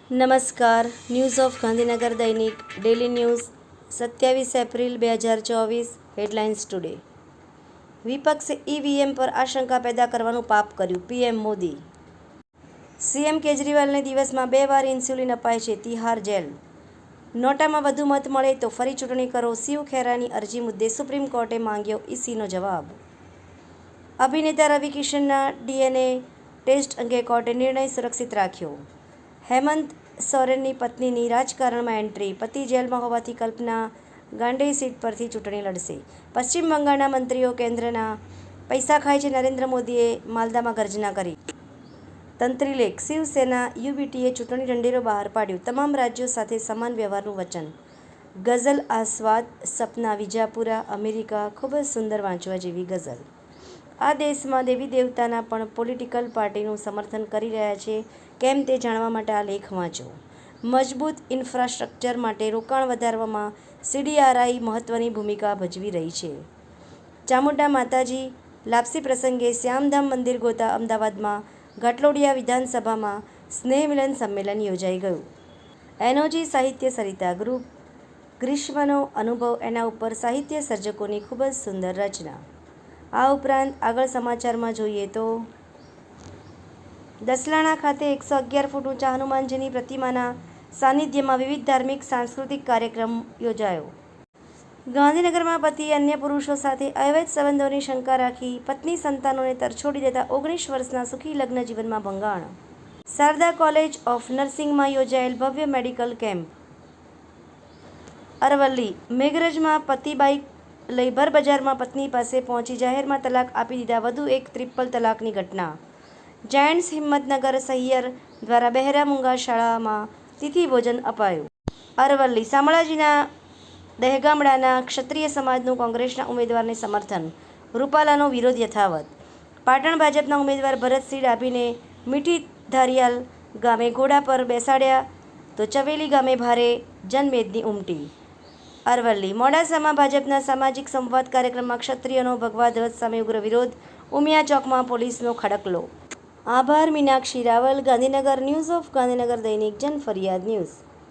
નમસ્કાર. News of Gandhinagar દૈનિક daily news 27 April 2024. Headlines today. વિપક્ષે ઈવીએમ પર આશંકા પેદા કરવાનું પાપ કર્યું, પીએમ મોદી. સીએમ કેજરીવાલને દિવસમાં 2 વાર ઇન્સ્યુલિન અપાય છે, તિહાર જેલ. નોટામાં વધુ મત મળે તો ફરી ચૂંટણી કરો, શિવ ખેરાની અરજી મુદ્દે સુપ્રીમ કોર્ટે માંગ્યો ઈસીનો જવાબ. અભિનેતા રવિ કિશનના ડીએનએ ટેસ્ટ અંગે કોર્ટે નિર્ણય સુરક્ષિત રાખ્યો. હેમંત સોરેનની પત્નીની રાજકારણમાં એન્ટ્રી, પતિ જેલમાં હોવાથી કલ્પના ગાંડે સીટ પરથી ચૂંટણી લડશે. પશ્ચિમ બંગાળના મંત્રીઓ કેન્દ્રના પૈસા ખાય છે, નરેન્દ્ર મોદીએ માલદામાં ગર્જના કરી. તંત્રી લેખ, શિવસેના યુબીટીએ ચૂંટણી ઢંઢેરો બહાર પાડ્યો, તમામ રાજ્યો સાથે સમાન વ્યવહારનું વચન. ગઝલ આસ્વાદ, સપના વિજાપુરા, અમેરિકા. ખૂબ જ સુંદર વાંચવા જેવી ગઝલ. આ દેશમાં દેવી દેવતાના પણ પોલિટિકલ પાર્ટીનું સમર્થન કરી રહ્યા છે કેમ તે જાણવા માટે આ લેખ વાંચો. મજબૂત ઇન્ફ્રાસ્ટ્રક્ચર માટે રોકાણ વધારવામાં સીડીઆરઆઈ મહત્વની ભૂમિકા ભજવી રહી છે. ચામુંડા માતાજી લાપસી પ્રસંગે શ્યામધામ મંદિર ગોતા અમદાવાદમાં ઘાટલોડિયા વિધાનસભામાં સ્નેહ મિલન સંમેલન યોજાઈ ગયું. એનઓજી સાહિત્ય સરિતા ગ્રુપ, ગ્રીષ્મનો અનુભવ, એના ઉપર સાહિત્ય સર્જકોની ખૂબ જ સુંદર રચના. આ ઉપરાંત આગળ સમાચારમાં જોઈએ તો દસલાણા ખાતે 111 ફૂટ ઊંચા હનુમાનજીની પ્રતિમાના સાનિધ્યમાં વિવિધ ધાર્મિક સાંસ્કૃતિક કાર્યક્રમ યોજાયો. ગાંધીનગરમાં પતિ અન્ય પુરુષો સાથે અવૈધ સંબંધોની શંકા રાખી પત્ની સંતાનોને તરછોડી દેતા 19 વર્ષના સુખી લગ્ન જીવનમાં ભંગાણ. શારદા કોલેજ ઓફ નર્સિંગમાં યોજાયેલ ભવ્ય મેડિકલ કેમ્પ. અરવલ્લી મેઘરજમાં પતિ બાઇક લઈ ભર બજારમાં પત્ની પાસે પહોંચી જાહેરમાં તલાક આપી દીધા, વધુ એક ટ્રિપલ તલાકની ઘટના. જાયન્ટ્સ હિંમતનગર સહિયર દ્વારા બહેરા મૂંગા શાળામાં તિથિ ભોજન અપાયું. અરવલ્લી શામળાજીના દહેગામડાના ક્ષત્રિય સમાજનું કોંગ્રેસના ઉમેદવારને સમર્થન, રૂપાલાનો વિરોધ યથાવત. પાટણ ભાજપના ઉમેદવાર ભરતસિંહ ડાભીને મીઠી ધારિયાલ ગામે ઘોડા પર બેસાડ્યા તો ચવેલી ગામે ભારે જનમેદની ઉમટી. અરવલ્લી મોડાસામાં ભાજપના સામાજિક સંવાદ કાર્યક્રમમાં ક્ષત્રિયોનો ભગવા ધ્વજ સામે ઉગ્ર વિરોધ, ઉમિયા ચોકમાં પોલીસનો ખડકલો. આભાર. મીનાક્ષી રાવલ, ગાંધીનગર. ન્યૂઝ ઓફ ગાંધીનગર દૈનિક જન ફરિયાદ ન્યૂઝ.